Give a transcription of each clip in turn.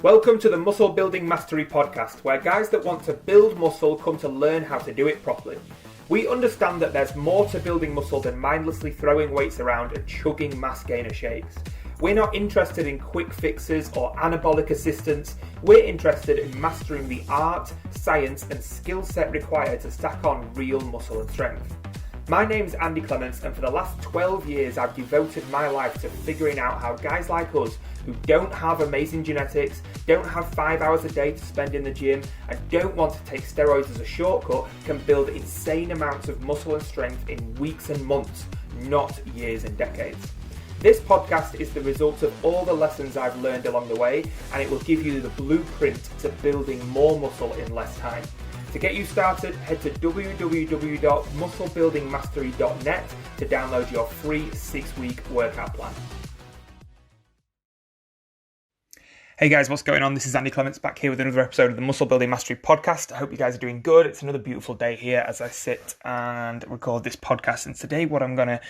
Welcome to the Muscle Building Mastery Podcast, where guys that want to build muscle come to learn how to do it properly. We understand that there's more to building muscle than mindlessly throwing weights around and chugging mass gainer shakes. We're not interested in quick fixes or anabolic assistance. We're interested in mastering the art, science and skill set required to stack on real muscle and strength. My name's Andy Clements, and for the last 12 years I've devoted my life to figuring out how guys like us who don't have amazing genetics, don't have 5 hours a day to spend in the gym, and don't want to take steroids as a shortcut can build insane amounts of muscle and strength in weeks and months, not years and decades. This podcast is the result of all the lessons I've learned along the way, and it will give you the blueprint to building more muscle in less time. To get you started, head to www.musclebuildingmastery.net to download your free 6-week workout plan. Hey guys, what's going on? This is Andy Clements back here with another episode of the Muscle Building Mastery Podcast. I hope you guys are doing good. It's another beautiful day here as I sit and record this podcast. And today what I'm going to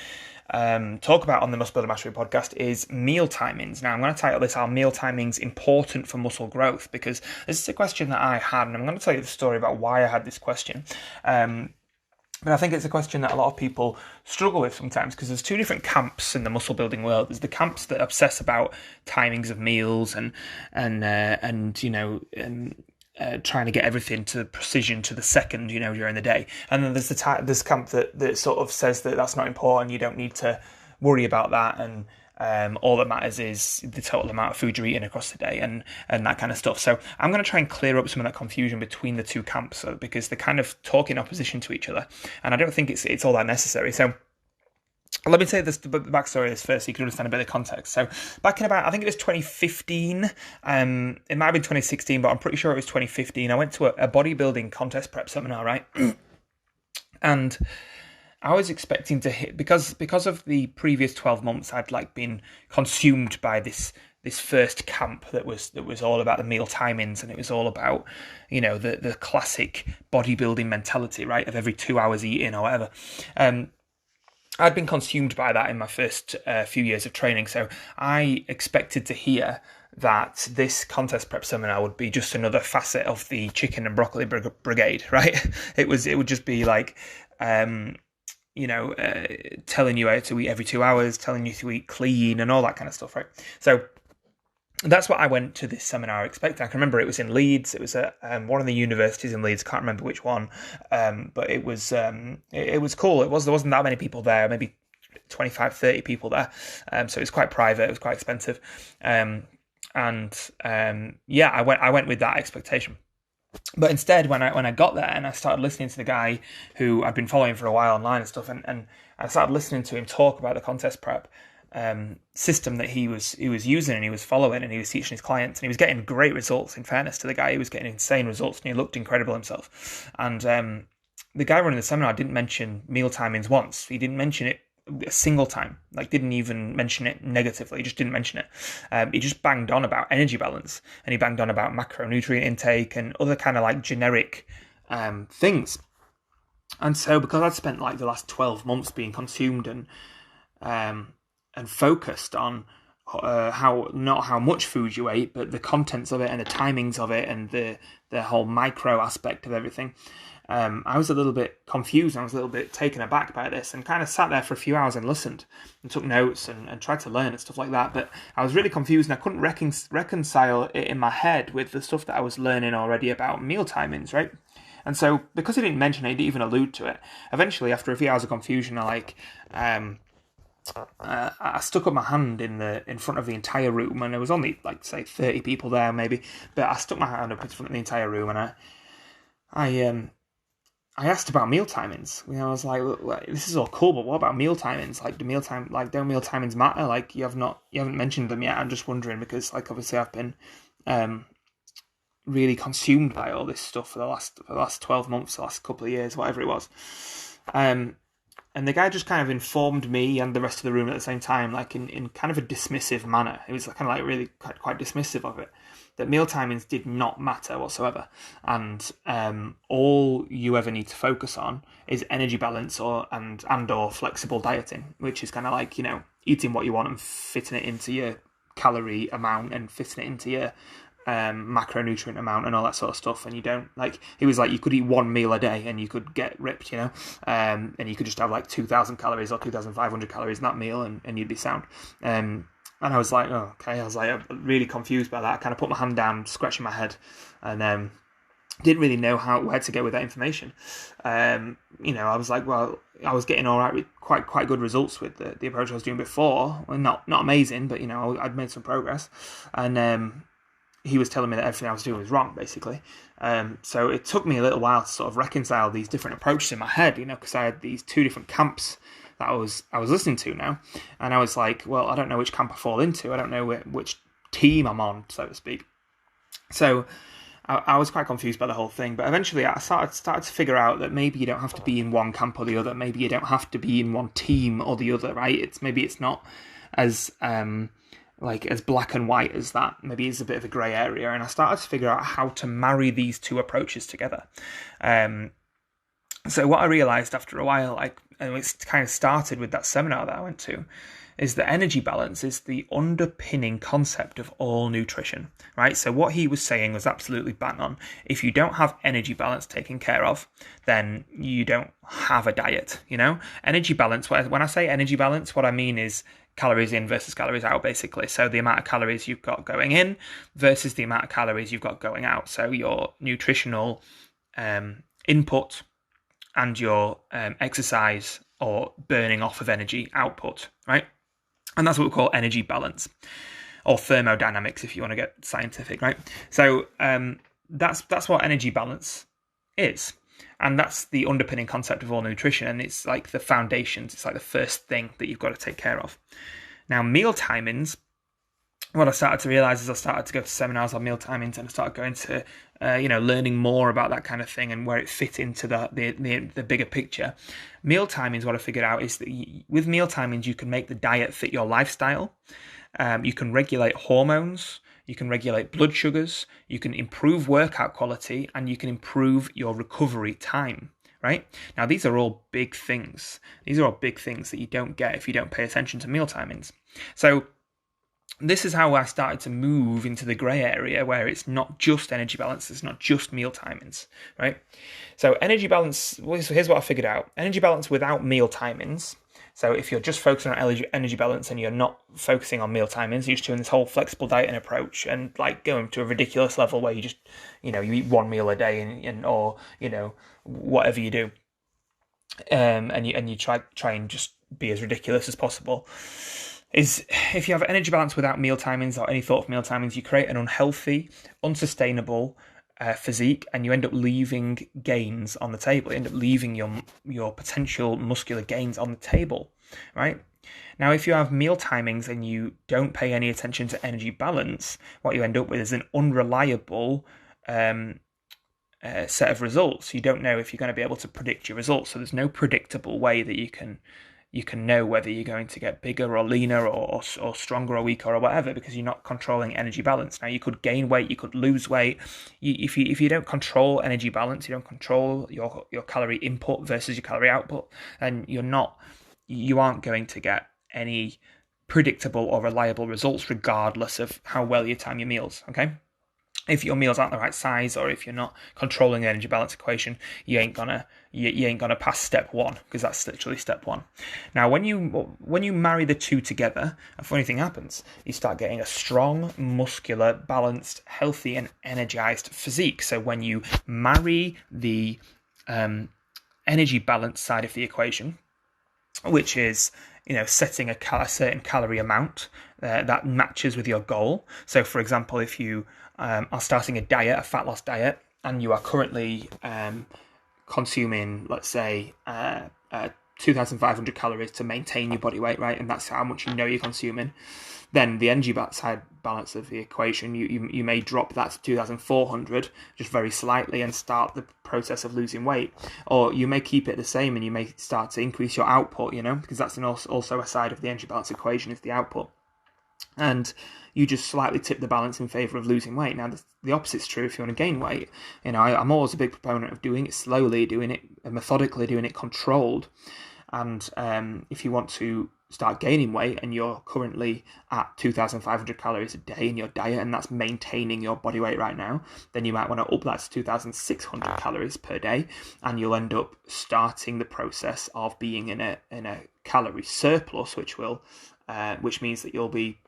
talk about on the Muscle Building Mastery Podcast is meal timings. Now I'm going to title this, Are Meal Timings Important for Muscle Growth? Because this is a question that I had, and I'm going to tell you the story about why I had this question. But I think it's a question that a lot of people struggle with sometimes, because there's two different camps in the muscle building world. There's the camps that obsess about timings of meals and trying to get everything to precision to the second, during the day. And then there's this camp that sort of says that that's not important. You don't need to worry about that, and all that matters is the total amount of food you're eating across the day and that kind of stuff. So I'm going to try and clear up some of that confusion between the two camps, because they kind of talk in opposition to each other, and I don't think it's all that necessary. So let me say the backstory of this first so you can understand a bit of context. So back in I think it was 2015, it might have been 2016, but I'm pretty sure it was 2015, I went to a bodybuilding contest prep seminar, right? And I was expecting to hit, because of the previous 12 months, I'd been consumed by this first camp that was all about the meal timings, and it was all about, the classic bodybuilding mentality, right, of every 2 hours eating or whatever. I'd been consumed by that in my first few years of training, so I expected to hear that this contest prep seminar would be just another facet of the chicken and broccoli brigade, right? It would just be like, telling you how to eat every 2 hours, telling you to eat clean and all that kind of stuff, right? So that's what I went to this seminar expecting. I can remember it was in Leeds. It was at one of the universities in Leeds. Can't remember which one, but it was cool. There wasn't that many people there, maybe 25, 30 people there. So it was quite private. It was quite expensive, I went with that expectation. But instead, when I got there and I started listening to the guy who I'd been following for a while online and stuff, and I started listening to him talk about the contest prep system that he was using and he was following and he was teaching his clients, and he was getting great results. In fairness to the guy, he was getting insane results and he looked incredible himself. And the guy running the seminar didn't mention meal timings once. He didn't mention it a single time, didn't even mention it negatively. He just didn't mention it. He just banged on about energy balance, and he banged on about macronutrient intake and other kind of generic things. And so because I'd spent the last 12 months being consumed and focused on not how much food you ate, but the contents of it and the timings of it and the whole micro aspect of everything, I was a little bit confused. I was a little bit taken aback by this, and kind of sat there for a few hours and listened and took notes and tried to learn and stuff like that. But I was really confused, and I couldn't reconcile it in my head with the stuff that I was learning already about meal timings, right? And so because he didn't mention it, he didn't even allude to it, eventually after a few hours of confusion, I stuck up my hand in front of the entire room, and there was only say 30 people there maybe, but I stuck my hand up in front of the entire room, and I asked about meal timings. I was like, look, this is all cool, but what about meal timings? Don't meal timings matter? You haven't mentioned them yet. I'm just wondering, because obviously I've been really consumed by all this stuff for the last 12 months, the last couple of years, whatever it was. And the guy just kind of informed me and the rest of the room at the same time, in kind of a dismissive manner. It was kind of really quite dismissive of it, that meal timings did not matter whatsoever, and all you ever need to focus on is energy balance or flexible dieting, which is kind of eating what you want and fitting it into your calorie amount and fitting it into your macronutrient amount and all that sort of stuff, and you don't like. He was like, you could eat one meal a day and you could get ripped, and you could just have like 2,000 calories or 2,500 calories in that meal, and you'd be sound. And I was like, oh, okay. I was like really confused by that. I kind of put my hand down, scratching my head, and didn't really know where to go with that information. I was like, well, I was getting all right with quite good results with the approach I was doing before. Well, not amazing, but I'd made some progress, and he was telling me that everything I was doing was wrong, basically. So it took me a little while to sort of reconcile these different approaches in my head, because I had these two different camps that I was listening to now, and I was like, well, I don't know which camp I fall into. I don't know which team I'm on, so to speak. So I was quite confused by the whole thing, but eventually I started to figure out that maybe you don't have to be in one camp or the other. Maybe you don't have to be in one team or the other, right? Maybe it's not as as black and white as that. Maybe it's a bit of a grey area, and I started to figure out how to marry these two approaches together. So what I realised after a while, and it's kind of started with that seminar that I went to, is that energy balance is the underpinning concept of all nutrition, right? So what he was saying was absolutely bang on. If you don't have energy balance taken care of, then you don't have a diet, Energy balance, when I say energy balance, what I mean is calories in versus calories out, basically. So the amount of calories you've got going in versus the amount of calories you've got going out. So your nutritional input and your exercise or burning off of energy output, right? And that's what we call energy balance, or thermodynamics if you want to get scientific, right? So that's what energy balance is. And that's the underpinning concept of all nutrition. And it's like the foundations. It's like the first thing that you've got to take care of. Now, meal timings, what I started to realize is I started to go to seminars on meal timings, and I started going to, learning more about that kind of thing and where it fit into the bigger picture. Meal timings, what I figured out is that with meal timings, you can make the diet fit your lifestyle. You can regulate hormones. You can regulate blood sugars. You can improve workout quality, and you can improve your recovery time. Right? Now, these are all big things. These are all big things that you don't get if you don't pay attention to meal timings. So this is how I started to move into the grey area where it's not just energy balance, it's not just meal timings, right? So energy balance, so here's what I figured out. Energy balance without meal timings. So if you're just focusing on energy balance and you're not focusing on meal timings, you're just doing this whole flexible dieting approach and like going to a ridiculous level where you just, you eat one meal a day or whatever you do. And you try and just be as ridiculous as possible. Is if you have energy balance without meal timings or any thought of meal timings, you create an unhealthy, unsustainable physique, and you end up leaving gains on the table. You end up leaving your potential muscular gains on the table, right? Now, if you have meal timings and you don't pay any attention to energy balance, what you end up with is an unreliable set of results. You don't know if you're going to be able to predict your results. So there's no predictable way that you can know whether you're going to get bigger or leaner or stronger or weaker or whatever, because you're not controlling energy balance. Now, you could gain weight, you could lose weight. If you don't control energy balance, you don't control your calorie input versus your calorie output, and you aren't going to get any predictable or reliable results regardless of how well you time your meals, okay? If your meals aren't the right size, or if you're not controlling the energy balance equation, you ain't gonna pass step one, because that's literally step one. Now, when you marry the two together, a funny thing happens. You start getting a strong, muscular, balanced, healthy, and energized physique. So when you marry the energy balance side of the equation, which is setting a certain calorie amount that matches with your goal. So, for example, if you are starting a fat loss diet, and you are currently consuming, let's say, 2,500 calories to maintain your body weight, right? And that's how much you're consuming. Then the energy side balance of the equation, you may drop that to 2,400 just very slightly and start the process of losing weight. Or you may keep it the same and you may start to increase your output, because that's also a side of the energy balance equation, is the output. And you just slightly tip the balance in favour of losing weight. Now, the opposite's true if you want to gain weight. I'm always a big proponent of doing it slowly, doing it methodically, doing it controlled. And if you want to start gaining weight and you're currently at 2,500 calories a day in your diet, and that's maintaining your body weight right now, then you might want to up that to 2,600 calories per day, and you'll end up starting the process of being in a calorie surplus, which means that you'll be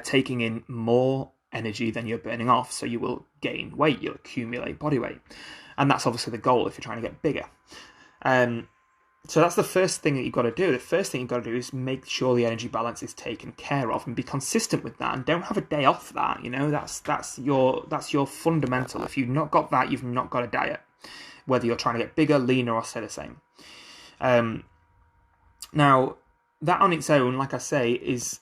taking in more energy than you're burning off, so you will gain weight, you'll accumulate body weight, and that's obviously the goal if you're trying to get bigger. So that's the first thing that you've got to do. The first thing you've got to do is make sure the energy balance is taken care of, and be consistent with that, and don't have a day off that. That's your fundamental. If you've not got that, you've not got a diet, whether you're trying to get bigger, leaner, or stay the same. Now, that on its own, like I say, is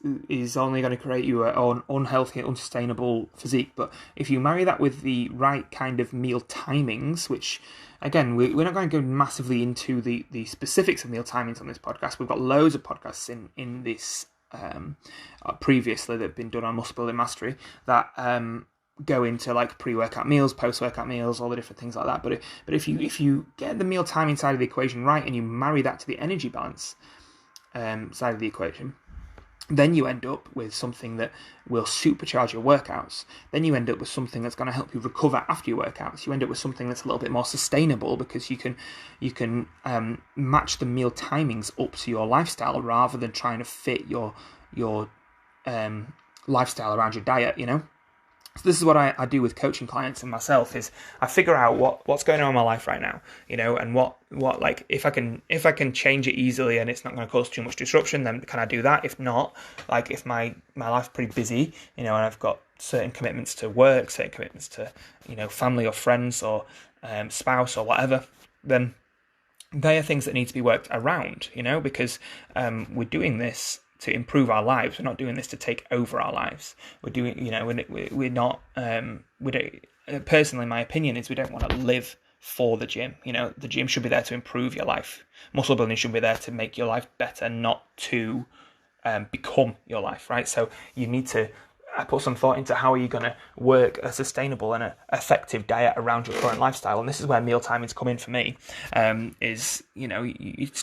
only going to create you an unhealthy, unsustainable physique. But if you marry that with the right kind of meal timings, which, again, we're not going to go massively into the specifics of meal timings on this podcast. We've got loads of podcasts in this previously that have been done on muscle building mastery that go into like pre-workout meals, post-workout meals, all the different things like that. But if you get the meal timing side of the equation right, and you marry that to the energy balance side of the equation, then you end up with something that will supercharge your workouts. Then you end up with something that's going to help you recover after your workouts. You end up with something that's a little bit more sustainable, because you can match the meal timings up to your lifestyle, rather than trying to fit your lifestyle around your diet. So this is what I do with coaching clients and myself, is I figure out what's going on in my life right now, and what like if I can change it easily and it's not going to cause too much disruption, then can I do that? If not, like if my life's pretty busy, and I've got certain commitments to work, certain commitments to family or friends or spouse or whatever, then they are things that need to be worked around, because we're doing this to improve our lives. We're not doing this to take over our lives. We're doing, we're not, personally, my opinion is we don't want to live for the gym. The gym should be there to improve your life. Muscle building should be there to make your life better, not to become your life, right? So you need to put some thought into how are you going to work a sustainable and effective diet around your current lifestyle. And this is where meal timings come in for me. It's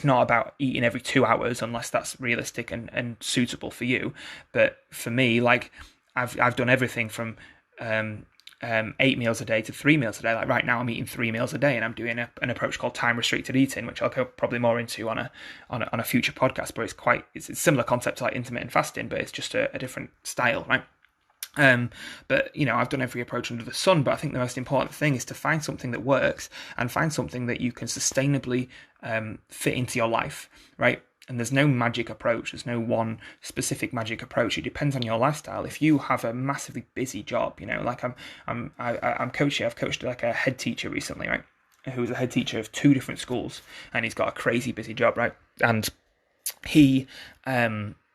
not about eating every 2 hours unless that's realistic and suitable for you. But for me, like I've done everything from 8 meals a day to 3 meals a day. Like right now I'm eating 3 meals a day, and I'm doing an approach called time restricted eating, which I'll go probably more into on a future podcast. But it's a similar concept to like intermittent fasting, but it's just a different style, right? But I've done every approach under the sun, but I think the most important thing is to find something that works, and find something that you can sustainably fit into your life, right? And there's no magic approach. There's no one specific magic approach. It depends on your lifestyle. If you have a massively busy job, like I'm coaching. I've coached like a head teacher recently, right? Who was a head teacher of 2 different schools, and he's got a crazy busy job, right? And he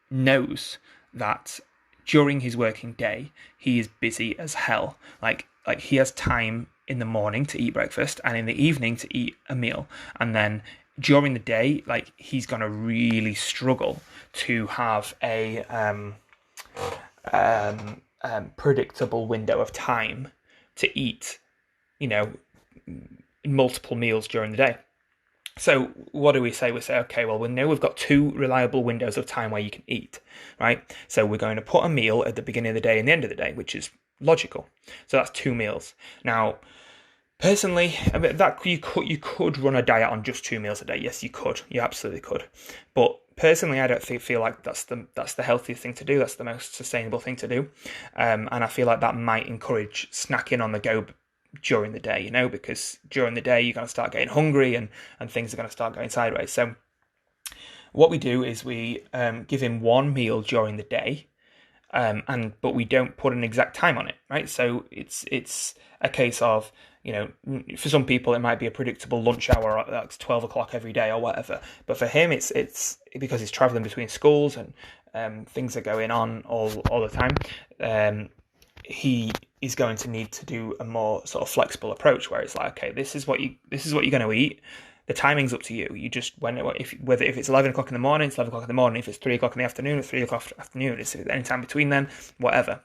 knows that during his working day, he is busy as hell. Like he has time in the morning to eat breakfast, and in the evening to eat a meal. And then during the day, like he's going to really struggle to have a predictable window of time to eat, multiple meals during the day. So what do we say? We say, okay, well, we know we've got 2 reliable windows of time where you can eat, right? So we're going to put a meal at the beginning of the day and the end of the day, which is logical. So that's 2 meals. Now, personally, I mean, that you could run a diet on just 2 meals a day. Yes, you could. You absolutely could. But personally, I don't feel like that's the healthiest thing to do. That's the most sustainable thing to do. And I feel like that might encourage snacking on the go during the day, because during the day you're going to start getting hungry and things are going to start going sideways. So what we do is we give him 1 meal during the day, but we don't put an exact time on it, right? So it's a case of, for some people it might be a predictable lunch hour that's 12 o'clock every day or whatever, but for him it's because he's traveling between schools and things are going on all the time. He is going to need to do a more sort of flexible approach, where it's like, okay, this is what you're going to eat. The timing's up to you. You just if it's 11 o'clock in the morning, it's 11 o'clock in the morning. If it's 3 o'clock in the afternoon, it's 3 o'clock in the afternoon. It's any time between then, whatever.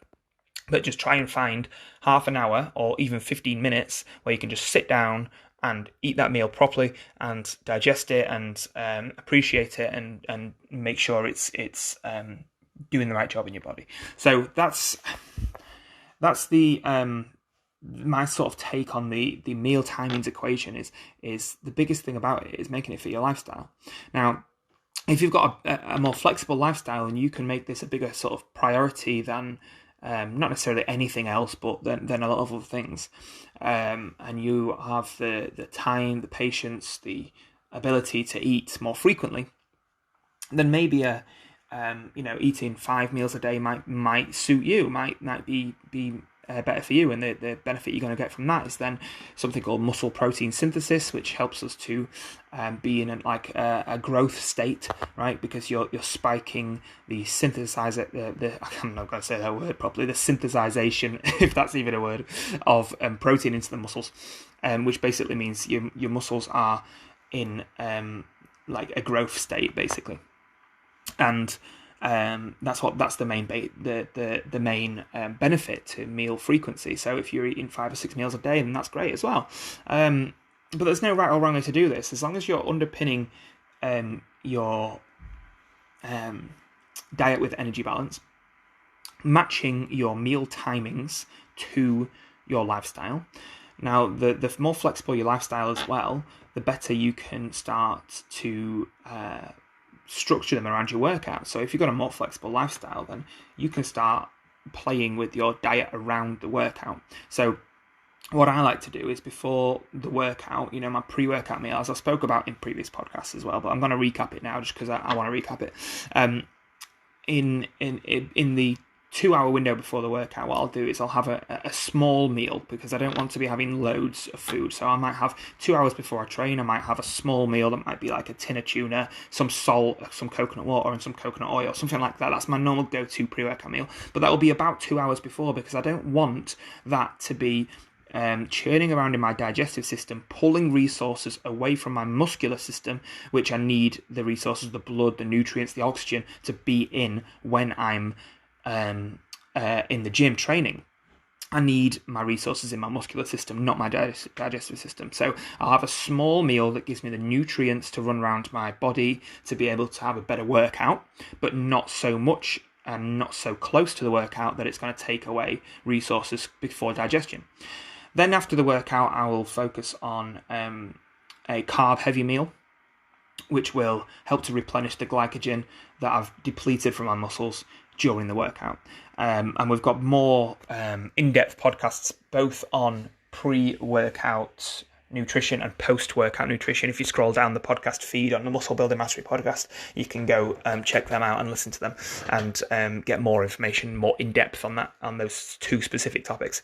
But just try and find half an hour or even 15 minutes where you can just sit down and eat that meal properly and digest it and appreciate it and make sure it's doing the right job in your body. So that's the my sort of take on the meal timings equation is the biggest thing about it is making it fit your lifestyle. Now, if you've got a more flexible lifestyle, and you can make this a bigger sort of priority than not necessarily anything else, but then a lot of other things, and you have the time, the patience, the ability to eat more frequently, then maybe eating 5 meals a day might suit you, might be better for you, and the benefit you're going to get from that is then something called muscle protein synthesis, which helps us to be in a growth state, right? Because you're spiking the synthesizer, I'm not going to say that word properly, the synthesization, if that's even a word, of protein into the muscles, which basically means your muscles are in a growth state, basically. And that's the main the main benefit to meal frequency. So if you're eating 5 or 6 meals a day, then that's great as well. But there's no right or wrong way to do this, as long as you're underpinning your diet with energy balance, matching your meal timings to your lifestyle. Now, the more flexible your lifestyle as well, the better you can start to structure them around your workout. So if you've got a more flexible lifestyle, then you can start playing with your diet around the workout. So what I like to do is before the workout, my pre-workout meal, as I spoke about in previous podcasts as well, but I'm going to recap it now just because I want to recap it. In the 2-hour window before the workout, what I'll do is I'll have a small meal, because I don't want to be having loads of food. So I might have 2 hours before I train, I might have a small meal that might be like a tin of tuna, some salt, some coconut water and some coconut oil, something like that. That's my normal go-to pre-workout meal. But that will be about 2 hours before, because I don't want that to be churning around in my digestive system, pulling resources away from my muscular system, which I need the resources, the blood, the nutrients, the oxygen to be in when I'm in the gym training. I need my resources in my muscular system, not my digestive system. So I'll have a small meal that gives me the nutrients to run around my body to be able to have a better workout, but not so much and not so close to the workout that it's going to take away resources before digestion. Then after the workout, I will focus on a carb-heavy meal, which will help to replenish the glycogen that I've depleted from my muscles during the workout. And we've got more in-depth podcasts both on pre-workout nutrition and post-workout nutrition. If you scroll down the podcast feed on the Muscle Building Mastery podcast, you can go check them out and listen to them and get more information, more in-depth on those two specific topics.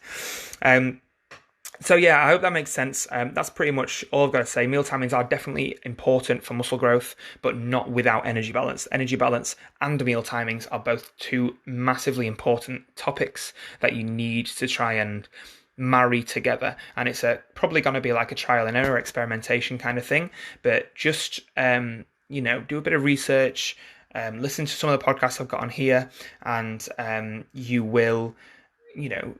So yeah, I hope that makes sense. That's pretty much all I've got to say. Meal timings are definitely important for muscle growth, but not without energy balance. Energy balance and meal timings are both two massively important topics that you need to try and marry together. And it's probably going to be like a trial and error experimentation kind of thing. But just, do a bit of research, listen to some of the podcasts I've got on here, and you will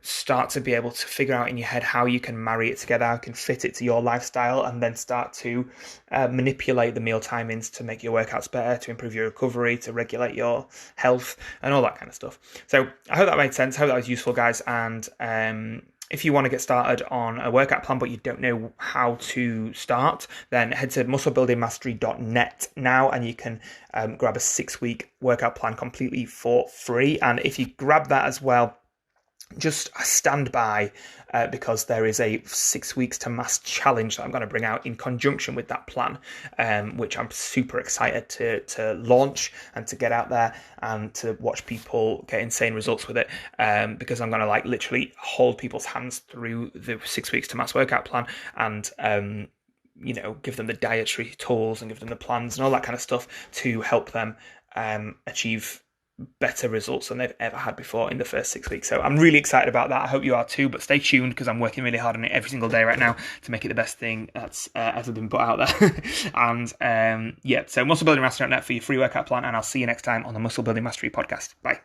start to be able to figure out in your head how you can marry it together, how you can fit it to your lifestyle, and then start to manipulate the meal timings to make your workouts better, to improve your recovery, to regulate your health, and all that kind of stuff. So I hope that made sense. I hope that was useful, guys. And if you want to get started on a workout plan but you don't know how to start, then head to musclebuildingmastery.net now, and you can grab a 6-week workout plan completely for free. And if you grab that as well, just stand by because there is a 6 weeks to mass challenge that I'm going to bring out in conjunction with that plan, which I'm super excited to launch and to get out there and to watch people get insane results with it, because I'm going to literally hold people's hands through the 6 weeks to mass workout plan and give them the dietary tools and give them the plans and all that kind of stuff to help them achieve better results than they've ever had before in the first 6 weeks. So I'm really excited about that. I hope you are too, but stay tuned because I'm working really hard on it every single day right now to make it the best thing that's ever been put out there. And so musclebuildingmastery.net for your free workout plan, and I'll see you next time on the Muscle Building Mastery podcast. Bye.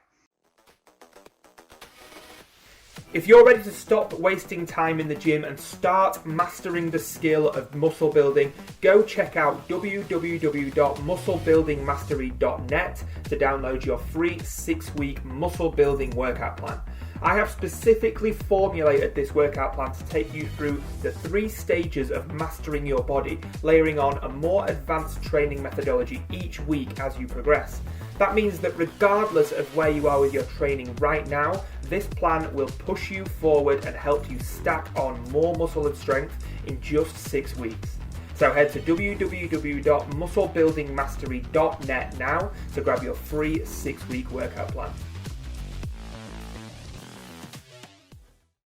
If you're ready to stop wasting time in the gym and start mastering the skill of muscle building, go check out www.musclebuildingmastery.net to download your free 6-week muscle building workout plan. I have specifically formulated this workout plan to take you through the 3 stages of mastering your body, layering on a more advanced training methodology each week as you progress. That means that regardless of where you are with your training right now, this plan will push you forward and help you stack on more muscle and strength in just 6 weeks. So head to www.musclebuildingmastery.net now to grab your free 6-week workout plan.